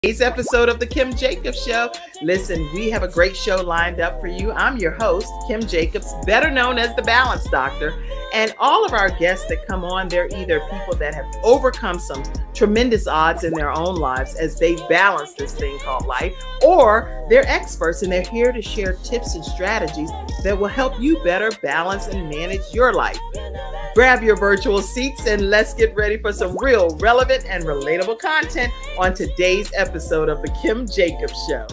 Today's episode of the Kim Jacobs Show. Listen, we have a great show lined up for you. I'm your host, Kim Jacobs, better known as the Balance Doctor. And all of our guests that come on, they're either people that have overcome some tremendous odds in their own lives as they balance this thing called life, or they're experts and they're here to share tips and strategies that will help you better balance and manage your life. Grab your virtual seats and let's get ready for some real, relevant, and relatable content on today's episode of the Kim Jacobs Show.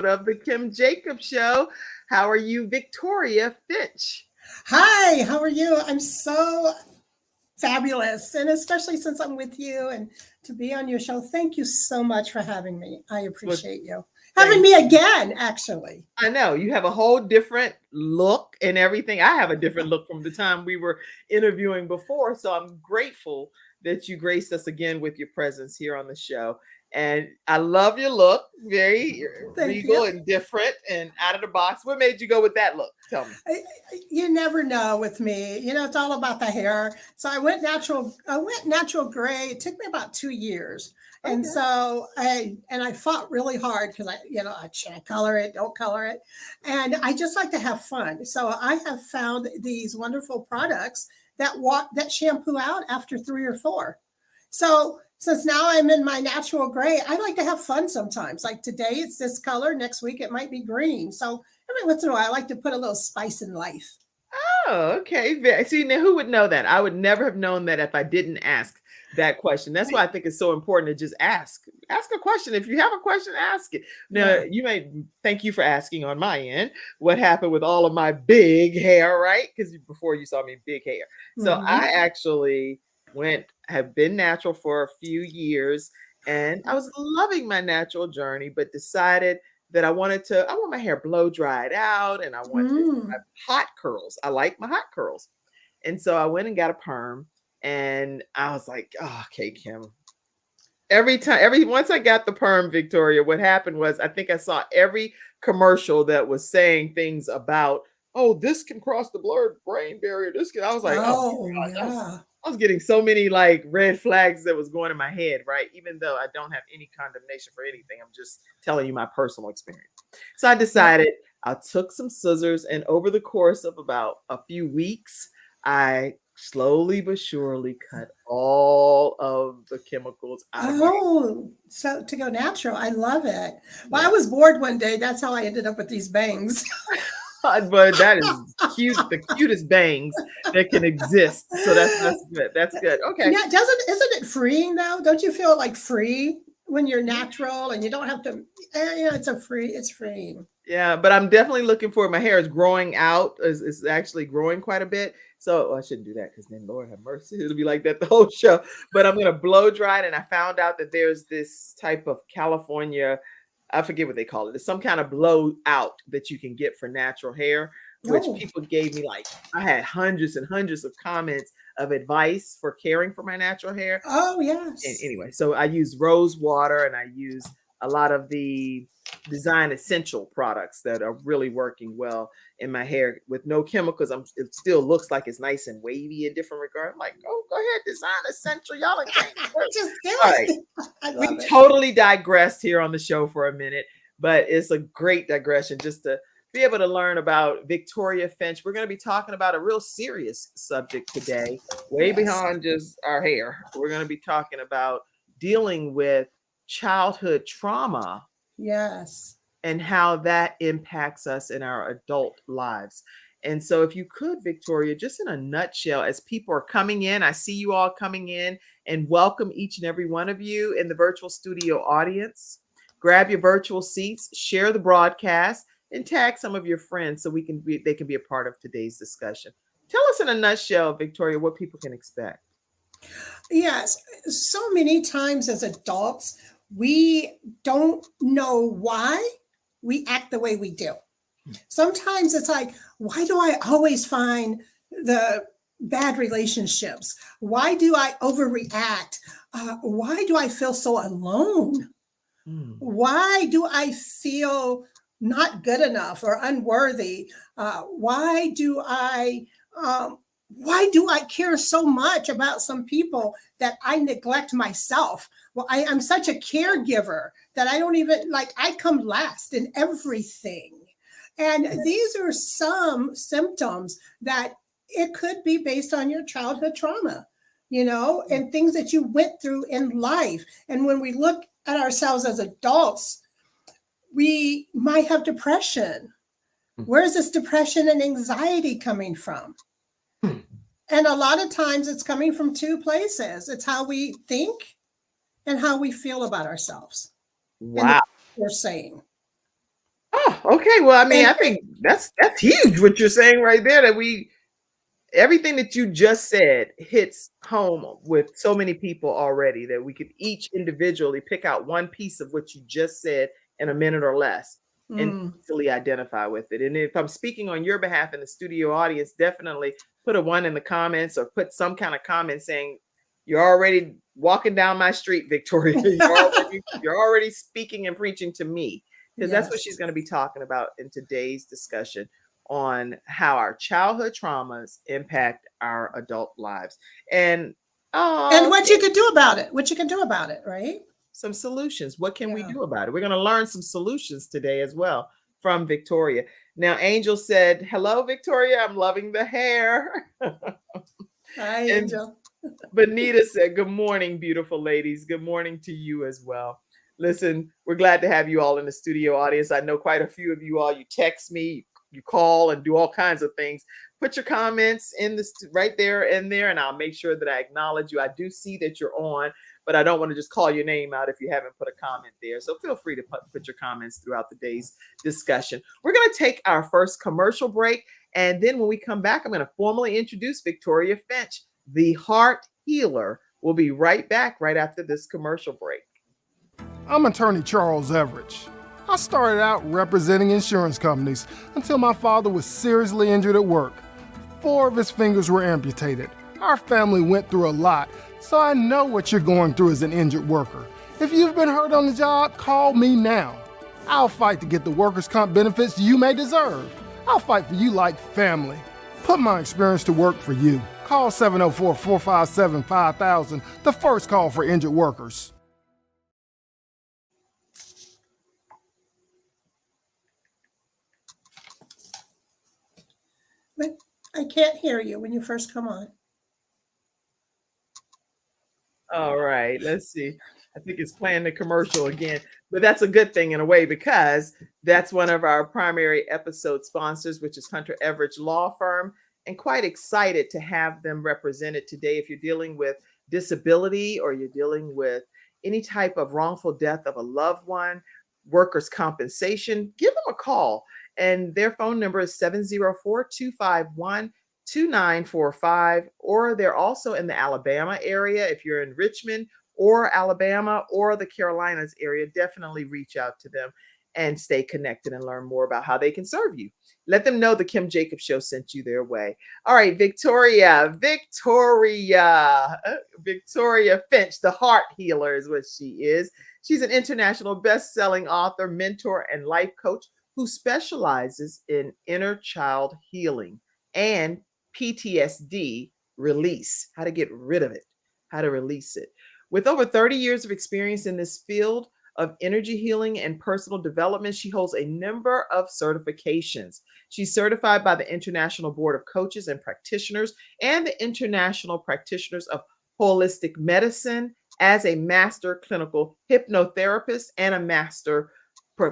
Of the Kim Jacobs Show. How are you, Victoria Finch? Hi, how are you? I'm so fabulous, and especially since I'm with you and to be on your show. Thank you so much for having me. I appreciate you having me again, actually. I know you have a whole different look and everything. I have a different look from the time we were interviewing before, so I'm grateful that you graced us again with your presence here on the show. And I love your look, very regal and different and out of the box. What made you go with that look? Tell me. You never know with me. You know, it's all about the hair. So I went natural gray. It took me about 2 years. Okay. And so I fought really hard because I can't color it, don't color it. And I just like to have fun. So I have found these wonderful products that shampoo out after 3 or 4. So since now I'm in my natural gray, I like to have fun sometimes. Like today it's this color, next week it might be green. So every once in a while I like to put a little spice in life. Oh, okay. See, now who would know that? I would never have known that if I didn't ask that question. That's why I think it's so important to just ask a question. If you have a question, ask it. Now, you may thank you for asking on my end what happened with all of my big hair, right? Because before you saw me big hair. So I actually have been natural for a few years, and I was loving my natural journey, but decided that I want my hair blow dried out, and I want to have hot curls. I like my hot curls. And so I went and got a perm, and I was like, oh, okay, Kim. Once I got the perm, Victoria, what happened was I think I saw every commercial that was saying things about, oh, this can cross the blood-brain barrier. I was like, oh God, I was getting so many like red flags that was going in my head, right? Even though I don't have any condemnation for anything, I'm just telling you my personal experience. So I decided I took some scissors, and over the course of about a few weeks, I slowly but surely cut all of the chemicals out. So to go natural, I love it. Well, I was bored one day. That's how I ended up with these bangs. But that is cute, the cutest bangs that can exist. So that's good. That's good. Okay. Yeah, isn't it freeing though? Don't you feel like free when you're natural and you don't have to? It's freeing. Yeah, but I'm definitely looking for my hair is growing out. It's actually growing quite a bit. So I shouldn't do that because then Lord have mercy, it'll be like that the whole show. But I'm gonna blow dry it, and I found out that there's this type of California. I forget what they call it. It's some kind of blowout that you can get for natural hair, which people gave me. Like I had hundreds and hundreds of comments of advice for caring for my natural hair. Oh, yes. And anyway, so I use rose water, and I use a lot of the design essential products that are really working well in my hair with no chemicals. It still looks like it's nice and wavy in different regards. I'm like, oh, go ahead, design essential. Y'all are just do all it. Right. We totally digressed here on the show for a minute, but it's a great digression just to be able to learn about Victoria Finch. We're going to be talking about a real serious subject today, way beyond just our hair. We're going to be talking about dealing with childhood trauma. Yes. And how that impacts us in our adult lives. And so if you could, Victoria, just in a nutshell, as people are coming in, I see you all coming in, and welcome each and every one of you in the virtual studio audience. Grab your virtual seats, share the broadcast, and tag some of your friends so they can be a part of today's discussion. Tell us in a nutshell, Victoria, what people can expect. Yes. So many times as adults, we don't know why we act the way we do. Sometimes it's like, why do I always find the bad relationships? Why do I overreact? Why do I feel so alone? Mm. Why do I feel not good enough or unworthy? Why do I um, why do I care so much about some people that I neglect myself? Well, I'm such a caregiver that I don't even like, I come last in everything. And these are some symptoms that it could be based on your childhood trauma, and things that you went through in life. And when we look at ourselves as adults, we might have depression. Where is this depression and anxiety coming from? And a lot of times it's coming from two places. It's how we think and how we feel about ourselves and what Wow. we're saying. Oh, okay. Well, I mean, And I think that's huge what you're saying right there. That we everything that you just said hits home with so many people already that we could each individually pick out one piece of what you just said in a minute or less and mm, easily identify with it. And if I'm speaking on your behalf in the studio audience, definitely put a one in the comments or put some kind of comment saying, you're already walking down my street, Victoria. You're already speaking and preaching to me. Because that's what she's yes. going to be talking about in today's discussion on how our childhood traumas impact our adult lives. And And oh, what you can do about it, what you can do about it, right? some solutions. What can we Yeah. do about it? We're going to learn some solutions today as well from Victoria. Now, Angel said, hello, Victoria. I'm loving the hair. Hi, And Angel. Benita said, good morning, beautiful ladies. Good morning to you as well. Listen, we're glad to have you all in the studio audience. I know quite a few of you all, you text me, you call and do all kinds of things. Put your comments in this right there in there, and I'll make sure that I acknowledge you. I do see that you're on, but I don't want to just call your name out if you haven't put a comment there. So feel free to put your comments throughout the day's discussion. We're going to take our first commercial break, and then when we come back, I'm going to formally introduce Victoria Finch, the heart healer. We'll be right back right after this commercial break. I'm attorney Charles Everidge. I started out representing insurance companies until my father was seriously injured at work. 4 of his fingers were amputated. Our family went through a lot, so I know what you're going through as an injured worker. If you've been hurt on the job, call me now. I'll fight to get the workers' comp benefits you may deserve. I'll fight for you like family. Put my experience to work for you. Call 704-457-5000, the first call for injured workers. But I can't hear you when you first come on. All right, let's see. I think it's playing the commercial again, but that's a good thing in a way because that's one of our primary episode sponsors, which is Hunter Everidge Law Firm, and quite excited to have them represented today. If you're dealing with disability or you're dealing with any type of wrongful death of a loved one, workers' compensation, give them a call. And their phone number is 704-251-2945, or they're also in the Alabama area. If you're in Richmond or Alabama or the Carolinas area, definitely reach out to them and stay connected and learn more about how they can serve you. Let them know the Kim Jacobs Show sent you their way. All right, Victoria Finch, the heart healer is what she is. She's an international best-selling author, mentor, and life coach who specializes in inner child healing and PTSD release, how to get rid of it, how to release it. With over 30 years of experience in this field of energy healing and personal development, she holds a number of certifications. She's certified by the International Board of Coaches and Practitioners and the International Practitioners of Holistic Medicine as a master clinical hypnotherapist and a master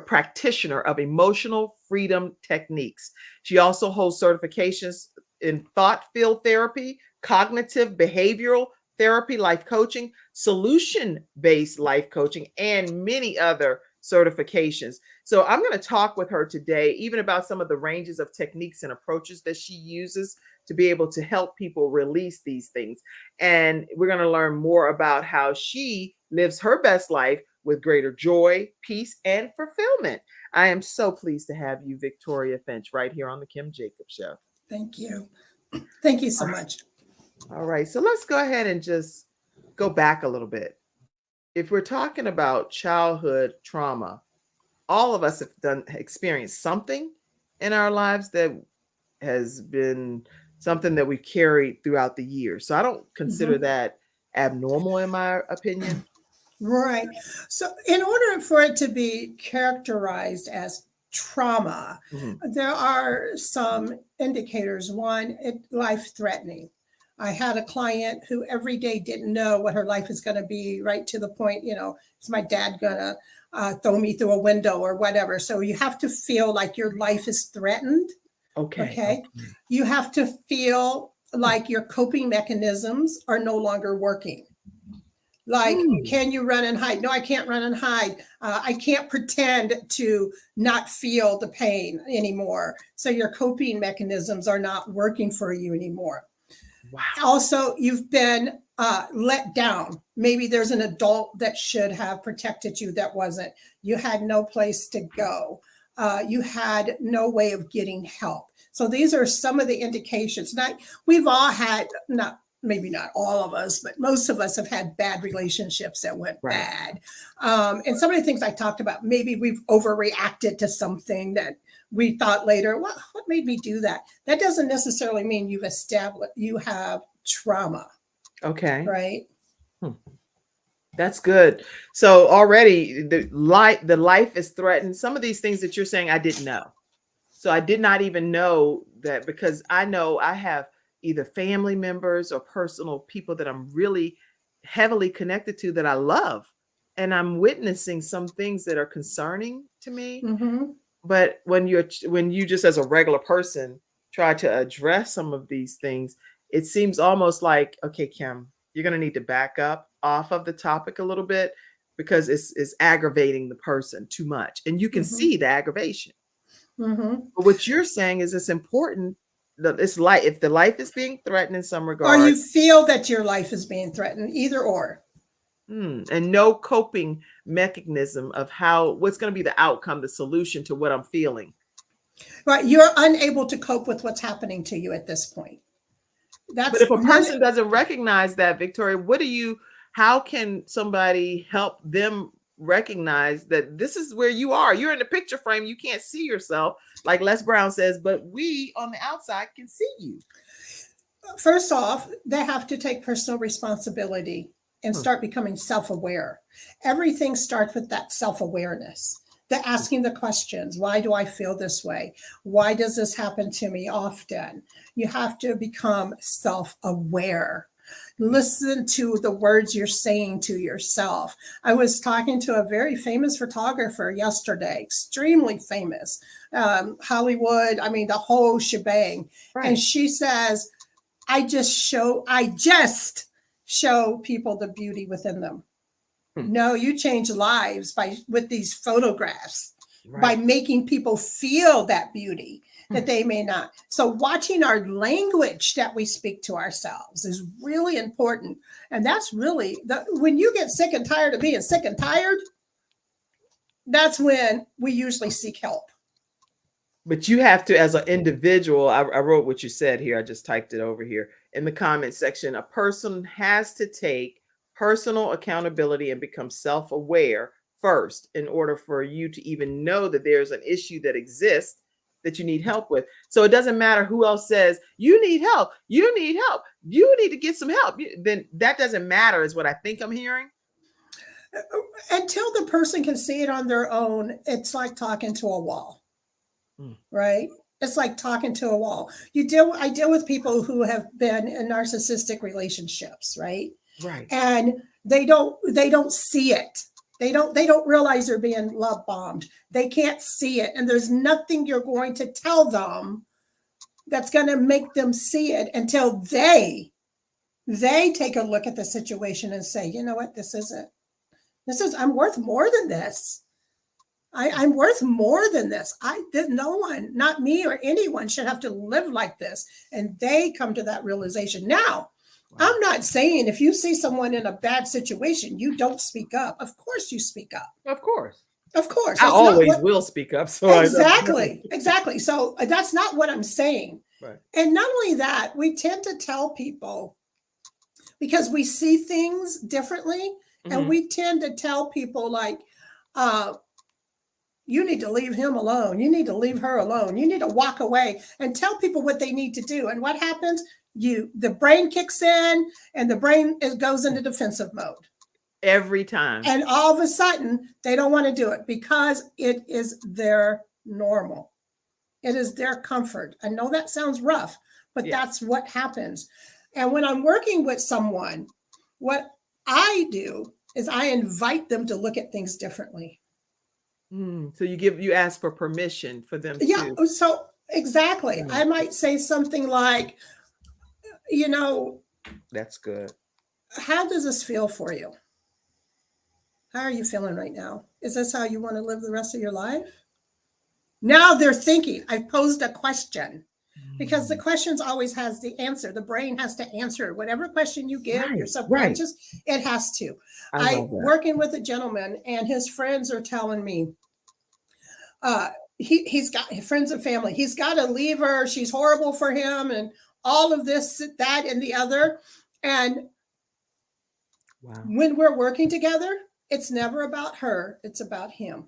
practitioner of emotional freedom techniques. She also holds certifications in thought field therapy, cognitive behavioral therapy, life coaching, solution based life coaching, and many other certifications. So I'm going to talk with her today, even about some of the ranges of techniques and approaches that she uses to be able to help people release these things. And we're going to learn more about how she lives her best life with greater joy, peace, and fulfillment. I am so pleased to have you, Victoria Finch, right here on the Kim Jacobs Show. Thank you. Thank you so much. All right, so let's go ahead and just go back a little bit. if we're talking about childhood trauma, all of us have experienced something in our lives that has been something that we've carried throughout the years. So I don't consider Mhm. that abnormal in my opinion. Right. So, in order for it to be characterized as trauma, Mhm. there are some indicators. One, life threatening. I had a client who every day didn't know what her life is going to be, right to the point, is my dad going to throw me through a window or whatever? So, you have to feel like your life is threatened. Okay. Okay. Okay. You have to feel like your coping mechanisms are no longer working. Like, Hmm. can you run and hide? No, I can't run and hide. I can't pretend to not feel the pain anymore. So your coping mechanisms are not working for you anymore. Wow. Also, you've been let down. Maybe there's an adult that should have protected you that wasn't. You had no place to go. You had no way of getting help. So these are some of the indications. Not we've all had, not maybe not all of us, but most of us have had bad relationships that went Right. bad. And some of the things I talked about, maybe we've overreacted to something that we thought later, what made me do that? That doesn't necessarily mean you have trauma, Okay. right? Hmm. That's good. So already the life is threatened. Some of these things that you're saying I didn't know. So I did not even know that, because I know I have either family members or personal people that I'm really heavily connected to that I love. And I'm witnessing some things that are concerning to me. Mm-hmm. But when you just as a regular person try to address some of these things, it seems almost like, okay, Kim, you're going to need to back up off of the topic a little bit, because it's aggravating the person too much. And you can Mm-hmm. see the aggravation. Mm-hmm. But what you're saying is it's important that it's like if the life is being threatened in some Or you regard, feel that your life is being threatened, either or. and no coping mechanism of what's going to be the outcome, the solution to what I'm feeling. Right. You're unable to cope with what's happening to you at this point. But That's if a one. person doesn't recognize that, Victoria, how can somebody help them recognize that this is where you are? You're in the picture frame. You can't see yourself, like Les Brown says, but we on the outside can see you. First off, they have to take personal responsibility and Hmm. start becoming self-aware. Everything starts with that self-awareness. The asking the questions, why do I feel this way? Why does this happen to me often? You have to become self-aware. Listen to the words you're saying to yourself. I was talking to a very famous photographer yesterday, extremely famous, Hollywood, I mean, the whole shebang. And Right. she says, I just show people the beauty within them. Hmm. No, you change lives with these photographs, by Right. making people feel that beauty that Hmm. they may not. So watching our language that we speak to ourselves is really important. And that's really when you get sick and tired of being sick and tired, that's when we usually seek help. But you have to, as an individual, I wrote what you said here. I just typed it over here in the comment section. A person has to take personal accountability and become self aware first in order for you to even know that there's an issue that exists that you need help with. So it doesn't matter who else says, you need help, you need help, you need to get some help. Then that doesn't matter, is what I think I'm hearing. Until the person can see it on their own, it's like talking to a wall. Mm. Right? It's like talking to a wall. I deal with people who have been in narcissistic relationships, right? Right. And they don't see it. They don't realize they're being love bombed. They can't see it. And there's nothing you're going to tell them that's going to make them see it until they take a look at the situation and say, you know what, I'm worth more than this. I'm worth more than this. No one, not me or anyone, should have to live like this. And they come to that realization. Now, Wow. I'm not saying if you see someone in a bad situation, you don't speak up. Of course you speak up. Of course. Of course. I That's not always what, will speak up. So exactly. So that's not what I'm saying. Right. And not only that, we tend to tell people, because we see things differently, And we tend to tell people like, you need to leave him alone. You need to leave her alone. You need to walk away and tell people what they need to do. And what happens? The brain kicks in and the brain goes into defensive mode. Every time. And all of a sudden, they don't want to do it because it is their normal. It is their comfort. I know that sounds rough, but that's what happens. And when I'm working with someone, what I do is I invite them to look at things differently. So you ask for permission for them to. So exactly. I might say something like, that's good. How does this feel for you? How are you feeling right now? Is this how you want to live the rest of your life? Now they're thinking. I've posed a question because the questions always has the answer. The brain has to answer whatever question you give, your subconscious, it has to. I'm working with a gentleman and his friends are telling me, he's got friends and family. He's got to leave her. She's horrible for him and all of this, that, and the other. And when we're working together, it's never about her. It's about him.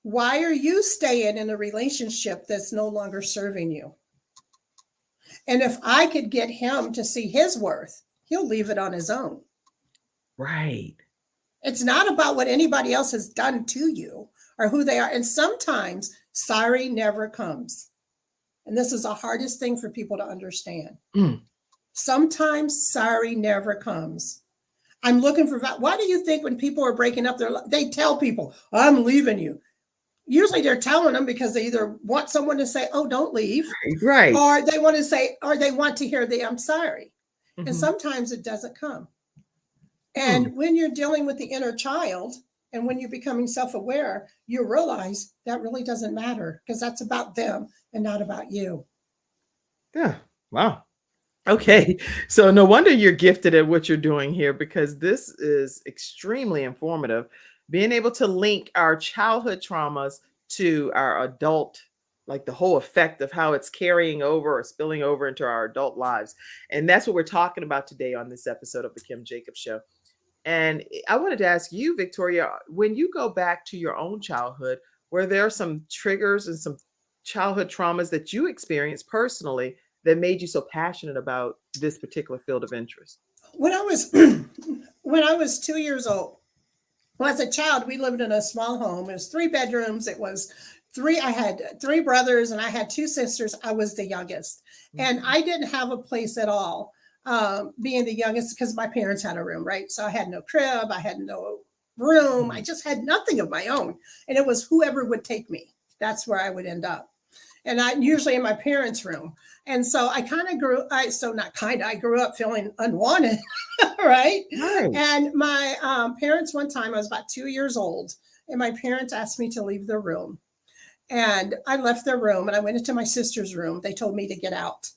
Why are you staying in a relationship that's no longer serving you? And if I could get him to see his worth, he'll leave it on his own. Right. It's not about what anybody else has done to you or who they are. And sometimes sorry never comes. And this is the hardest thing for people to understand. Sometimes sorry never comes. I'm looking for, why do you think when people are breaking up, they tell people, I'm leaving you? Usually they're telling them because they either want someone to say, oh, don't leave. Right. Or they want to say, or they want to hear the I'm sorry. And sometimes it doesn't come. And when you're dealing with the inner child and when you're becoming self-aware, you realize that really doesn't matter because that's about them and not about you. Yeah. Wow. Okay. So no wonder you're gifted at what you're doing here because this is extremely informative. Being able to link our childhood traumas to our adult, like the whole effect of how it's carrying over or spilling over into our adult lives. And that's what we're talking about today on this episode of the Kim Jacobs Show. And I wanted to ask you, Victoria, when you go back to your own childhood, were there some triggers and some childhood traumas that you experienced personally that made you so passionate about this particular field of interest? When I was 2 years old, well, as a child, we lived in a small home. It was 3 bedrooms. I had 3 brothers and I had 2 sisters. I was the youngest. And I didn't have a place at all, being the youngest because my parents had a room, right? So I had no crib. I had no room. I just had nothing of my own. And it was whoever would take me. That's where I would end up. And I usually in my parents' room. And so I grew up feeling unwanted, right? And my parents, one time I was about 2 years old and my parents asked me to leave their room. And I left their room and I went into my sister's room. They told me to get out.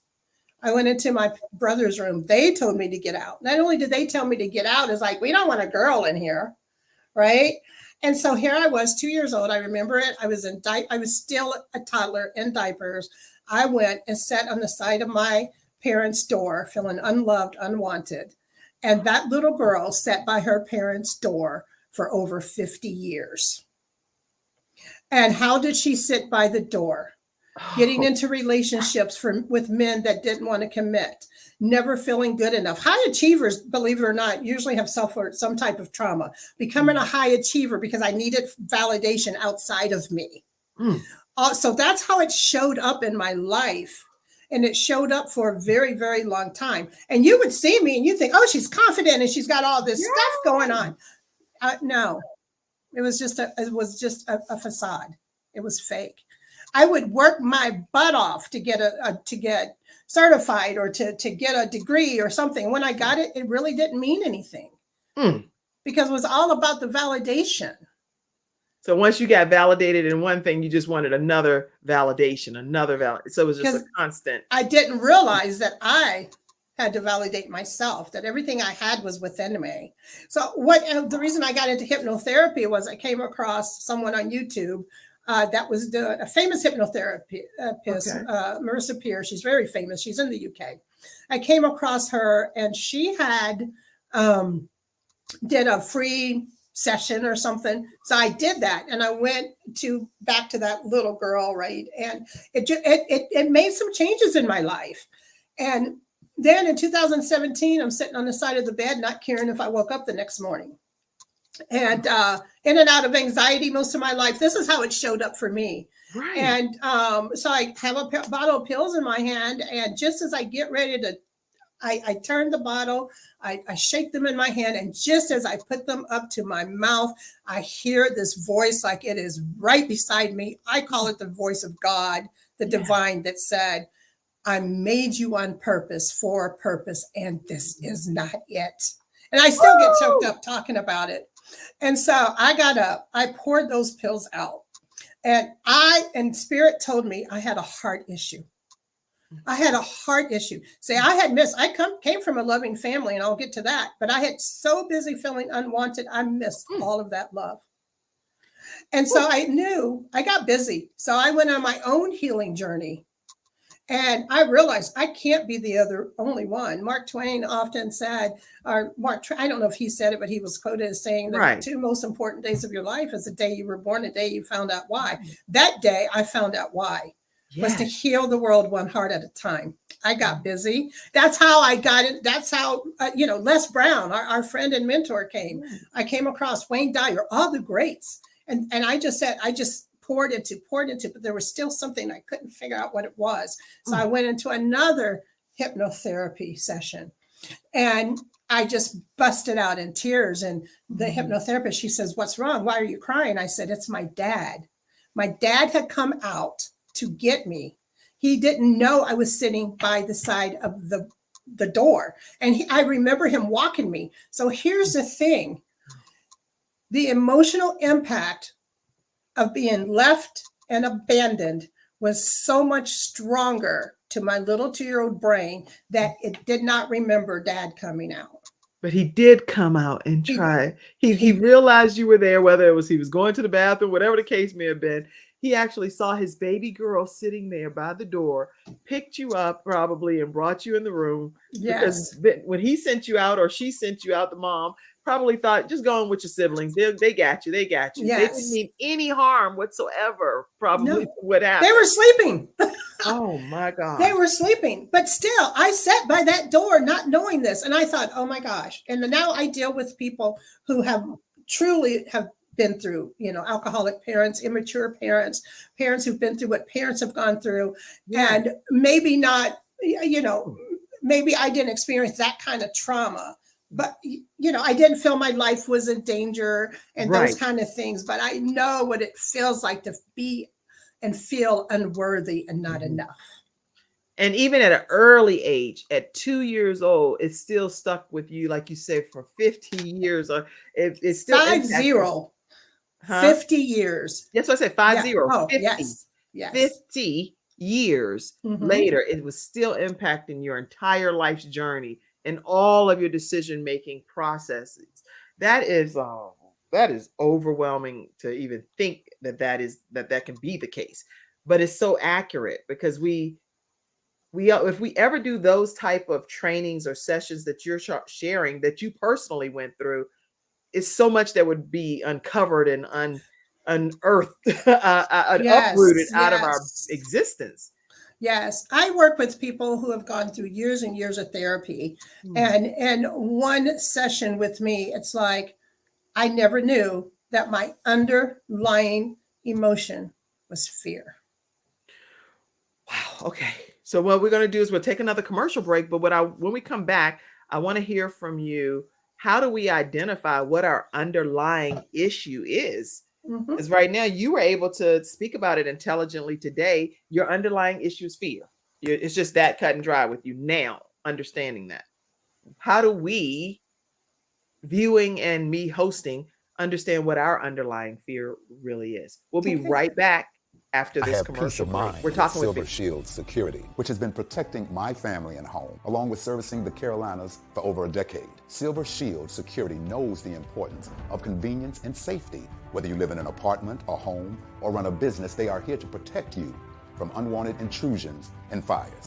I went into my brother's room. They told me to get out. Not only did they tell me to get out, it's like, we don't want a girl in here, right? And so here I was, 2 years old. I remember it. I was still a toddler in diapers. I went and sat on the side of my parents' door, feeling unloved, unwanted. And that little girl sat by her parents' door for over 50 years. And how did she sit by the door? Getting into relationships with men that didn't want to commit, never feeling good enough. High achievers, believe it or not, usually have suffered some type of trauma. Becoming a high achiever because I needed validation outside of me. So that's how it showed up in my life. And it showed up for a very, very long time. And you would see me and you think, oh, she's confident and she's got all this stuff going on. No, it was just a facade. It was fake. I would work my butt off to get to get certified or to get a degree or something. When I got it, it really didn't mean anything because it was all about the validation. So once you got validated in one thing, you just wanted another validation. So it was just a constant. I didn't realize that I had to validate myself, that everything I had was within me. So the reason I got into hypnotherapy was I came across someone on YouTube that was a famous hypnotherapist, Marissa Peer. She's very famous. She's in the UK. I came across her and she had did a free session or something. So I did that, and I went back to that little girl, right? And it made some changes in my life. And then in 2017, I'm sitting on the side of the bed, not caring if I woke up the next morning. And in and out of anxiety most of my life. This is how it showed up for me. Right. And so I have a bottle of pills in my hand, and just as I get ready to, I turn the bottle, I shake them in my hand, and just as I put them up to my mouth, I hear this voice like it is right beside me. I call it the voice of God, the divine, that said, I made you on purpose for a purpose, and this is not it. And I still get choked up talking about it. And so I got up, I poured those pills out, and Spirit told me I had a heart issue. I had a heart issue. Say, I came from a loving family, and I'll get to that, but I had so busy feeling unwanted, I missed all of that love. And so I knew I got busy. So I went on my own healing journey. And I realized I can't be the only one. Mark Twain often said, I don't know if he said it, but he was quoted as saying that the two most important days of your life is the day you were born, the day you found out why. That day I found out why. Was to heal the world one heart at a time. I got busy. That's how I got it. That's how, Les Brown, our friend and mentor, came. I came across Wayne Dyer, all the greats. And I just said, I just poured into, but there was still something I couldn't figure out what it was. So I went into another hypnotherapy session, and I just busted out in tears. And the hypnotherapist, she says, "What's wrong? Why are you crying?" I said, "It's my dad. My dad had come out to get me. He didn't know I was sitting by the side of the door. And I remember him walking me." So here's the thing. The emotional impact of being left and abandoned was so much stronger to my little 2-year-old brain that it did not remember Dad coming out. But he did come out and try. He realized you were there, whether it was he was going to the bathroom, whatever the case may have been. He actually saw his baby girl sitting there by the door, picked you up probably and brought you in the room. Yes. Because when he sent you out, or she sent you out, the mom probably thought, just go on with your siblings. They got you. They got you. Yes. They didn't mean any harm whatsoever, probably, what happened. They were sleeping. Oh my God. They were sleeping. But still, I sat by that door not knowing this. And I thought, oh my gosh. And now I deal with people who truly have been through, alcoholic parents, immature parents who've been through what parents have gone through. Yeah. And maybe not, maybe I didn't experience that kind of trauma, but, I didn't feel my life was in danger and those kind of things. But I know what it feels like to be and feel unworthy and not enough. And even at an early age, at 2 years old, it's still stuck with you, like you said, for 50 years. Or it's still 50. 50 years. That's what I said, 50. Oh, 50. Yes. 50 years later, it was still impacting your entire life's journey and all of your decision-making processes. That is overwhelming to even think that can be the case. But it's so accurate, because if we ever do those type of trainings or sessions that you're sharing, that you personally went through, it's so much that would be uncovered and unearthed, uprooted out of our existence. Yes, I work with people who have gone through years and years of therapy, and one session with me, it's like I never knew that my underlying emotion was fear. Wow. Okay. So what we're going to do is we'll take another commercial break, but when we come back, I want to hear from you. How do we identify what our underlying issue is? Because right now you were able to speak about it intelligently today. Your underlying issue is fear. It's just that cut and dry with you now, understanding that. How do we, viewing and me hosting, understand what our underlying fear really is? We'll be right back after this commercial break. We're talking with Silver Shield Security, which has been protecting my family and home, along with servicing the Carolinas for over a decade. Silver Shield Security knows the importance of convenience and safety. Whether you live in an apartment, a home, or run a business, they are here to protect you from unwanted intrusions and fires.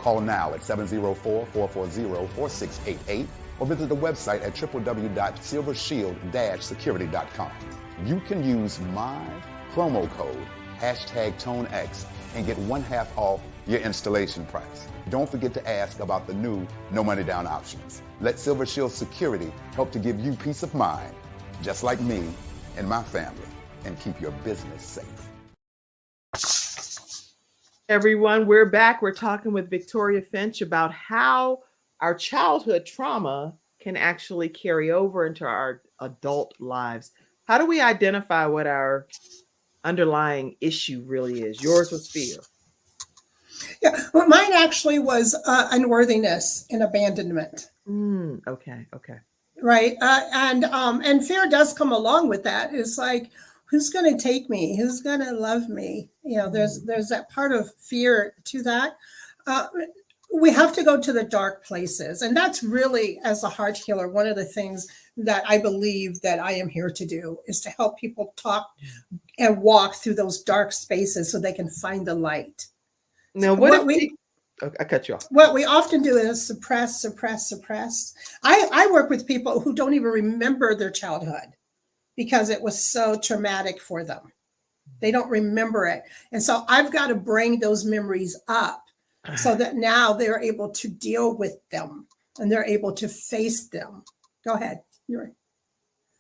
Call now at 704-440-4688 or visit the website at www.silvershield-security.com. You can use my promo code #ToneX and get 1/2 off your installation price. Don't forget to ask about the new no money down options. Let Silver Shield Security help to give you peace of mind, just like me and my family, and keep your business safe. Everyone, we're back. We're talking with Victoria Finch about how our childhood trauma can actually carry over into our adult lives. How do we identify what our underlying issue really is? Yours was fear. Yeah, well, mine actually was unworthiness and abandonment. Okay. Right, and fear does come along with that. It's like, who's going to take me? Who's going to love me? You know, there's that part of fear to that. We have to go to the dark places, and that's really, as a heart healer, one of the things that I believe that I am here to do is to help people talk and walk through those dark spaces so they can find the light. Now, I cut you off. What we often do is suppress. I work with people who don't even remember their childhood because it was so traumatic for them. They don't remember it. And so I've got to bring those memories up so that now they're able to deal with them and they're able to face them. Go ahead.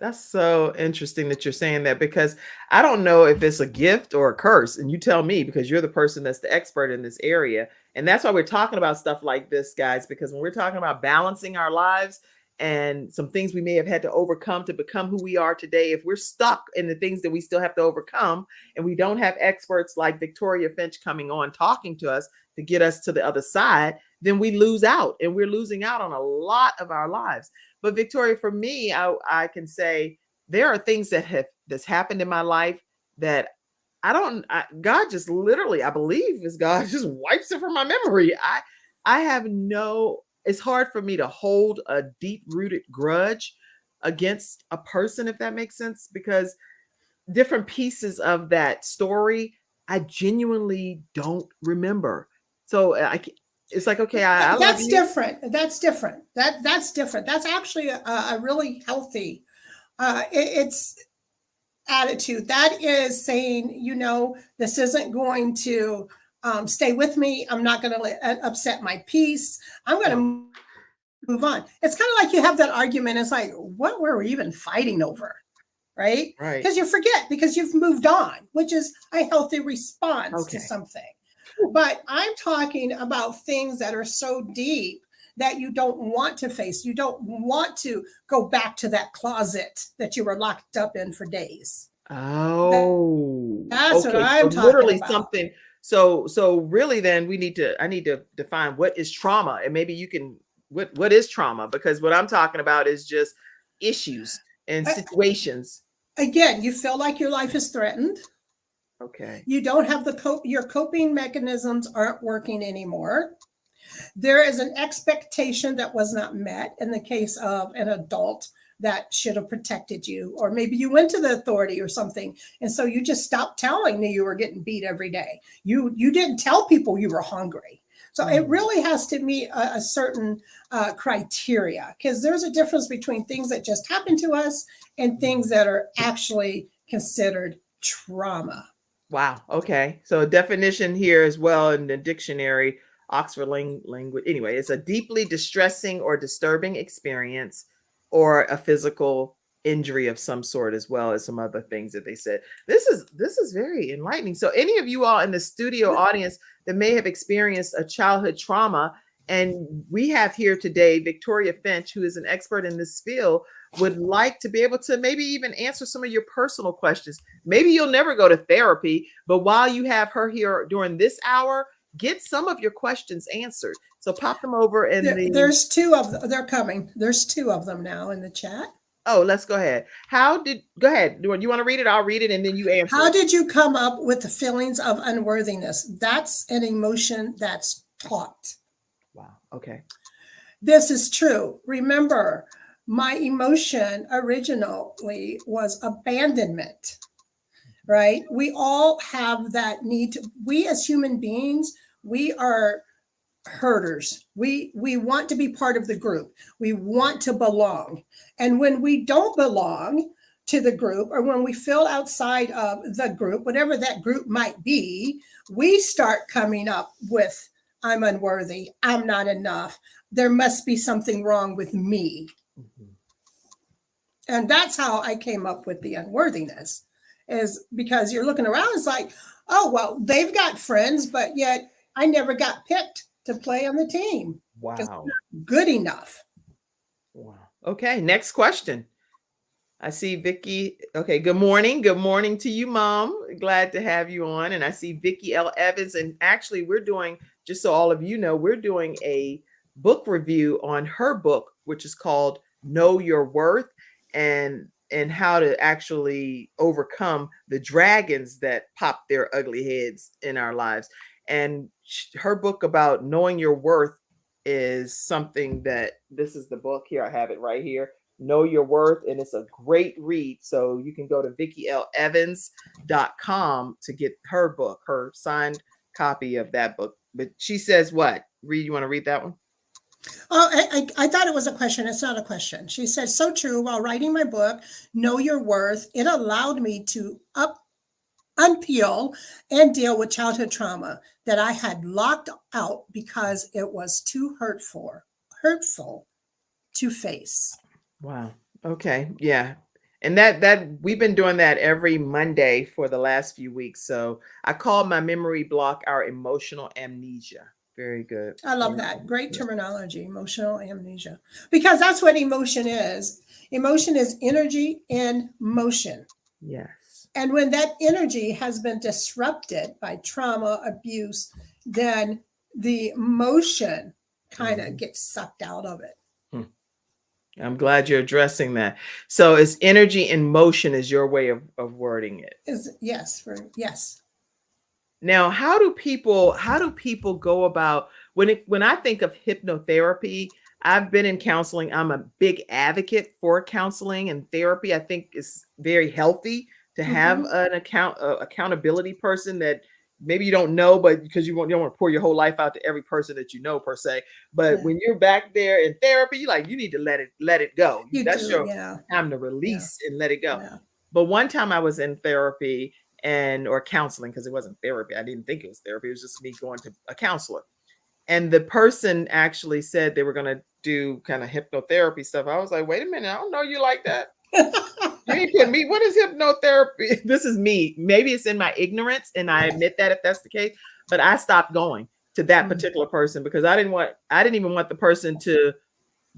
That's so interesting that you're saying that, because I don't know if it's a gift or a curse. And you tell me, because you're the person that's the expert in this area. And that's why we're talking about stuff like this, guys, because when we're talking about balancing our lives and some things we may have had to overcome to become who we are today, if we're stuck in the things that we still have to overcome and we don't have experts like Victoria Finch coming on talking to us to get us to the other side, then we lose out, and we're losing out on a lot of our lives. But Victoria, for me, I can say there are things that's happened in my life that God just literally, I believe is God just wipes it from my memory. It's hard for me to hold a deep-rooted grudge against a person, if that makes sense, because different pieces of that story, I genuinely don't remember. So it's like, okay, I love that's you. different. That's different. That's different. That's actually a really healthy, it's attitude. That is saying, this isn't going to stay with me. I'm not going to upset my peace. I'm going to move on. It's kind of like you have that argument. It's like, what were we even fighting over? Right? Because you forget, because you've moved on, which is a healthy response to something. But I'm talking about things that are so deep that you don't want to face. You don't want to go back to that closet that you were locked up in for days. Oh, that's okay. what I'm talking literally about. Something. So really then I need to define what is trauma, and maybe you can, what is trauma? Because what I'm talking about is just issues and situations. Again, you feel like your life is threatened. Okay. You don't have your coping mechanisms aren't working anymore. There is an expectation that was not met in the case of an adult that should have protected you, or maybe you went to the authority or something, and so you just stopped telling me you were getting beat every day. You didn't tell people you were hungry. So it really has to meet a certain criteria, because there's a difference between things that just happen to us and things that are actually considered trauma. Wow. Okay. So a definition here as well in the dictionary, Oxford language. Anyway, it's a deeply distressing or disturbing experience or a physical injury of some sort, as well as some other things that they said. This is very enlightening. So any of you all in the studio audience that may have experienced a childhood trauma, and we have here today Victoria Finch, who is an expert in this field, would like to be able to maybe even answer some of your personal questions. Maybe you'll never go to therapy, but while you have her here during this hour, get some of your questions answered. So pop them over in there's two of them. They're coming. There's two of them now in the chat. Oh, let's go ahead. Go ahead. Do you want to read it? I'll read it and then you answer. How did you come up with the feelings of unworthiness? That's an emotion that's taught. Wow. Okay. This is true. Remember, my emotion originally was abandonment, right? We all have that need to, we as human beings, we are herders. We want to be part of the group. We want to belong. And when we don't belong to the group, or when we feel outside of the group, whatever that group might be, we start coming up with, I'm unworthy, I'm not enough, there must be something wrong with me. Mhm. And that's how I came up with the unworthiness, is because you're looking around, it's like, oh, well, they've got friends, but yet I never got picked to play on the team. Wow. Good enough. Wow. Okay, next question. I see Vicky. Okay, good morning. Good morning to you, Mom. Glad to have you on. And I see Vicky L. Evans. And actually, we're doing, just so all of you know, we're doing a book review on her book, which is called Know Your Worth, and how to actually overcome the dragons that pop their ugly heads in our lives. And her book about knowing your worth is something that, this is the book here. I have it right here. Know Your Worth, and it's a great read. So you can go to VickyLEvans.com to get her book, her signed copy of that book. But she says what? You want to read that one? Oh, I thought it was a question. It's not a question. She said, so true. While writing my book, Know Your Worth, it allowed me to unpeel and deal with childhood trauma that I had locked out because it was too hurtful to face. Wow. Okay. Yeah. And that we've been doing that every Monday for the last few weeks. So I call my memory block our emotional amnesia. Very good. I love that. Great terminology, emotional amnesia, because that's what emotion is. Emotion is energy in motion. Yes. And when that energy has been disrupted by trauma, abuse, then the emotion kind of gets sucked out of it. I'm glad you're addressing that. So it's energy in motion is your way of wording it. Yes. Now, how do people go about when I think of hypnotherapy? I've been in counseling. I'm a big advocate for counseling and therapy. I think it's very healthy to have an accountability person that maybe you don't know, but because you don't want to pour your whole life out to every person that you know per se. But when you're back there in therapy, you need to let it go. That's your time to release and let it go. Yeah. But one time I was in therapy or counseling, because it wasn't therapy. I didn't think it was therapy. It was just me going to a counselor. And the person actually said they were going to do kind of hypnotherapy stuff. I was like, wait a minute, I don't know you like that. You ain't kidding me. What is hypnotherapy? This is me. Maybe it's in my ignorance, and I admit that if that's the case. But I stopped going to that particular person because I didn't even want the person to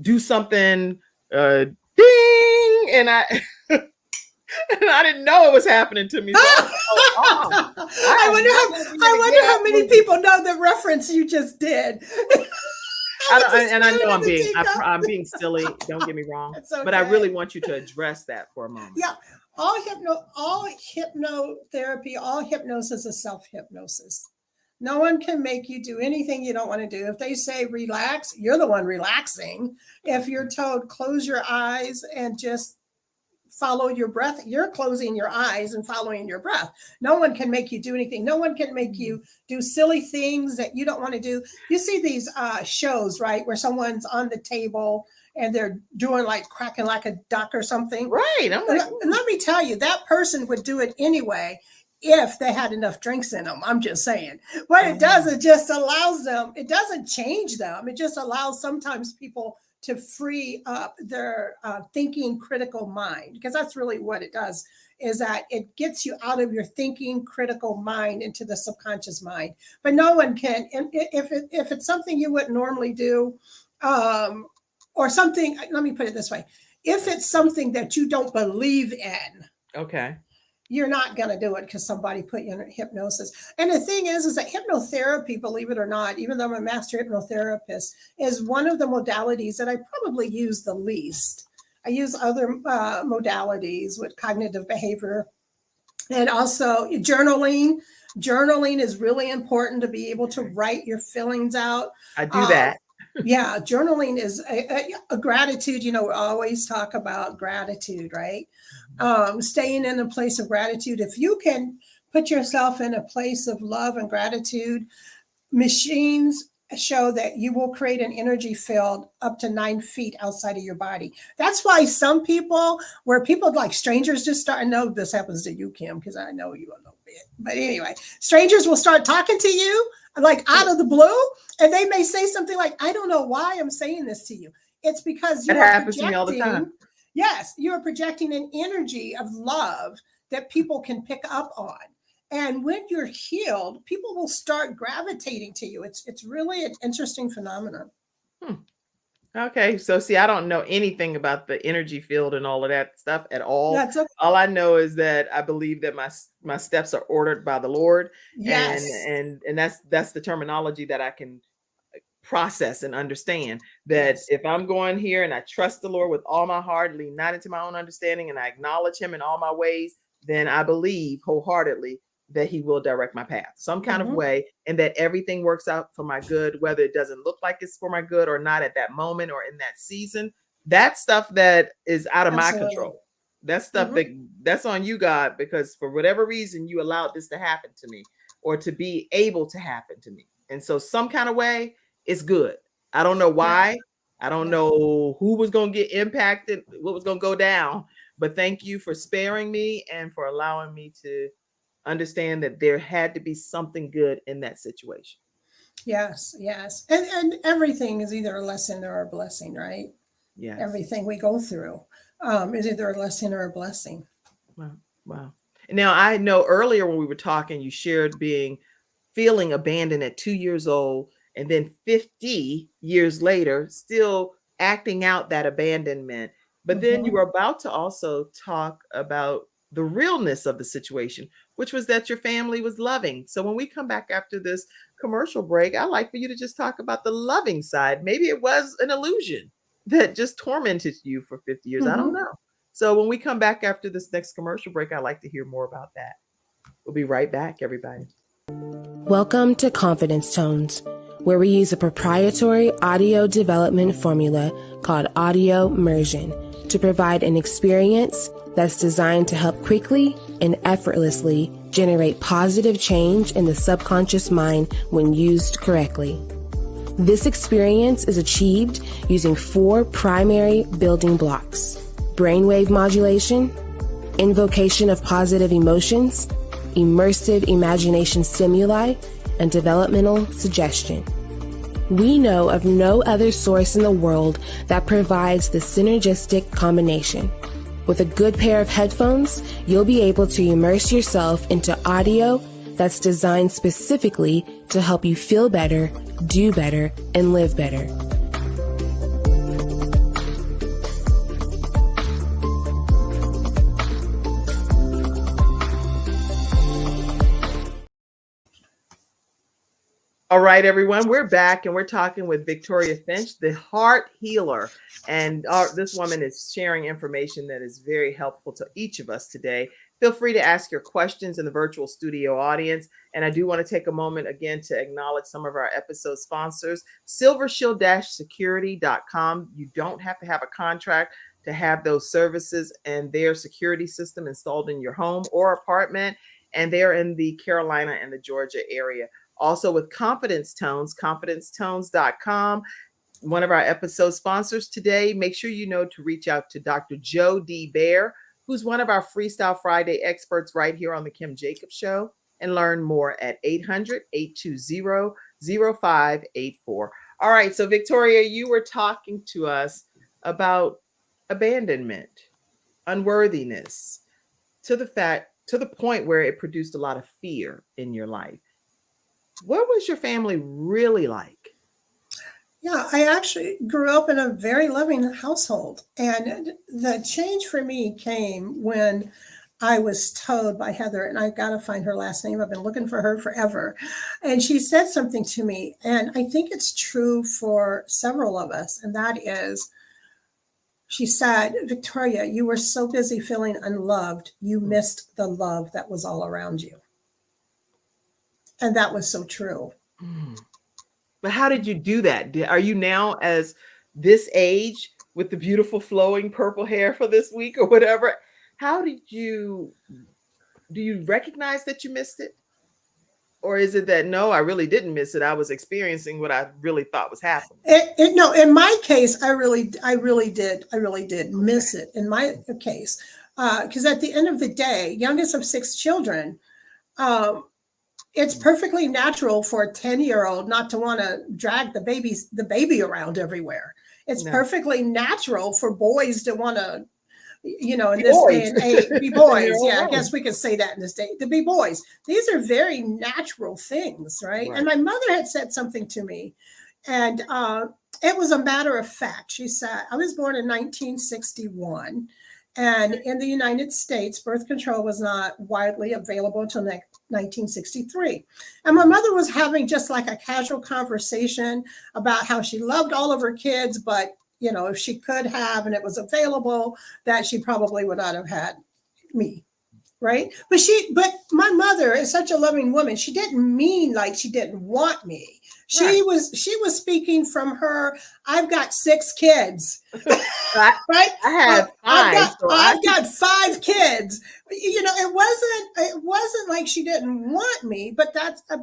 do something ding, and I and I didn't know it was happening to me. So I wonder how many people know the reference you just did. I know I'm being silly. Don't get me wrong, okay. But I really want you to address that for a moment. Yeah, all hypnotherapy, all hypnosis is self-hypnosis. No one can make you do anything you don't want to do. If they say relax, you're the one relaxing. If you're told close your eyes and just follow your breath, you're closing your eyes and following your breath. No one can make you do anything. No one can make you do silly things that you don't want to do. You see these shows, right, where someone's on the table and they're doing cracking like a duck or something. Right. And let me tell you, that person would do it anyway if they had enough drinks in them. I'm just saying. What it does, it just allows them, it doesn't change them. It just allows sometimes people to free up their thinking critical mind, because that's really what it does, is that it gets you out of your thinking critical mind into the subconscious mind. But no one can, and if it's something you wouldn't normally do, or something, let me put it this way, if it's something that you don't believe in, okay, you're not going to do it because somebody put you in hypnosis. And the thing is that hypnotherapy, believe it or not, even though I'm a master hypnotherapist, is one of the modalities that I probably use the least. I use other modalities with cognitive behavior and also journaling. Journaling is really important to be able to write your feelings out. I do that. Yeah, journaling is a gratitude. We always talk about gratitude, right? Staying in a place of gratitude. If you can put yourself in a place of love and gratitude, machines show that you will create an energy field up to 9 feet outside of your body. That's why some people, where people like strangers just start, I know this happens to you, Kim, because I know you a little bit. But anyway, strangers will start talking to you like out of the blue, and they may say something like, I don't know why I'm saying this to you. It's because you That are happens to me all the projecting. time. Yes, you are projecting an energy of love that people can pick up on. And when you're healed, people will start gravitating to you. It's really an interesting phenomenon. Okay, so see, I don't know anything about the energy field and all of that stuff at all. That's okay. All I know is that I believe that my steps are ordered by the Lord, and Yes. and that's the terminology that I can process and understand. That Yes. if I'm going here and I trust the Lord with all my heart, lean not into my own understanding, and I acknowledge Him in all my ways, then I believe wholeheartedly that He will direct my path some kind of Mhm. way, and that everything works out for my good, whether it doesn't look like it's for my good or not at that moment or in that season. That's stuff that is out of my Absolutely. control. That's stuff Mhm. that's on you, God, because for whatever reason you allowed this to happen to me or to be able to happen to me. And so some kind of way it's good. I don't know Yeah. why. I don't Yeah. know who was going to get impacted, what was going to go down, but thank you for sparing me and for allowing me to understand that there had to be something good in that situation. Yes. Yes. And everything is either a lesson or a blessing, right? Yes. Everything we go through is either a lesson or a blessing. Wow. Wow. Now I know earlier when we were talking, you shared feeling abandoned at 2 years old, and then 50 years later, still acting out that abandonment. But then you Mhm. were about to also talk about the realness of the situation, which was that your family was loving. So when we come back after this commercial break, I'd like for you to just talk about the loving side. Maybe it was an illusion that just tormented you for 50 years. I don't Mhm. know. So when we come back after this next commercial break, I'd like to hear more about that. We'll be right back, everybody. Welcome to Confidence Tones, where we use a proprietary audio development formula called audio immersion to provide an experience that's designed to help quickly and effortlessly generate positive change in the subconscious mind when used correctly. This experience is achieved using 4 primary building blocks: brainwave modulation, invocation of positive emotions, immersive imagination stimuli, and developmental suggestion. We know of no other source in the world that provides the synergistic combination. With a good pair of headphones, you'll be able to immerse yourself into audio that's designed specifically to help you feel better, do better, and live better. All right, everyone, we're back and we're talking with Victoria Finch, the heart healer. And this woman is sharing information that is very helpful to each of us today. Feel free to ask your questions in the virtual studio audience. And I do want to take a moment again to acknowledge some of our episode sponsors, silvershield-security.com. You don't have to have a contract to have those services and their security system installed in your home or apartment. And they're in the Carolina and the Georgia area. Also with Confidence Tones, confidencetones.com. One of our episode sponsors today. Make sure you know to reach out to Dr. Joe D. Bear, who's one of our Freestyle Friday experts right here on the Kim Jacobs Show, and learn more at 800-820-0584. All right, so Victoria, you were talking to us about abandonment, unworthiness, to the point where it produced a lot of fear in your life. What was your family really like? Yeah, I actually grew up in a very loving household. And the change for me came when I was told by Heather, and I got to find her last name. I've been looking for her forever. And she said something to me, and I think it's true for several of us. And that is, she said, Victoria, you were so busy feeling unloved, you missed the love that was all around you. And that was so true. Mm. But how did you do that? Are you now as this age with the beautiful flowing purple hair for this week or whatever? How do you recognize that you missed it? Or is it that no, I really didn't miss it. I was experiencing what I really thought was happening. No, in my case, I really did miss it in my case. Because at the end of the day, youngest of 6 children, it's perfectly natural for a 10-year-old not to want to drag the baby around everywhere. It's perfectly natural for boys to want to, in this day and age, be boys. Yeah, I guess we could say that in this day, to be boys. These are very natural things, right? And my mother had said something to me, and it was a matter of fact. She said, I was born in 1961, and in the United States, birth control was not widely available until 1963. And my mother was having just like a casual conversation about how she loved all of her kids, but if she could have and it was available, that she probably would not have had me. Right. But my mother is such a loving woman. She didn't mean like she didn't want me. She was speaking from her, I've got 6 kids. Right. I've got 5 kids. It wasn't like she didn't want me, but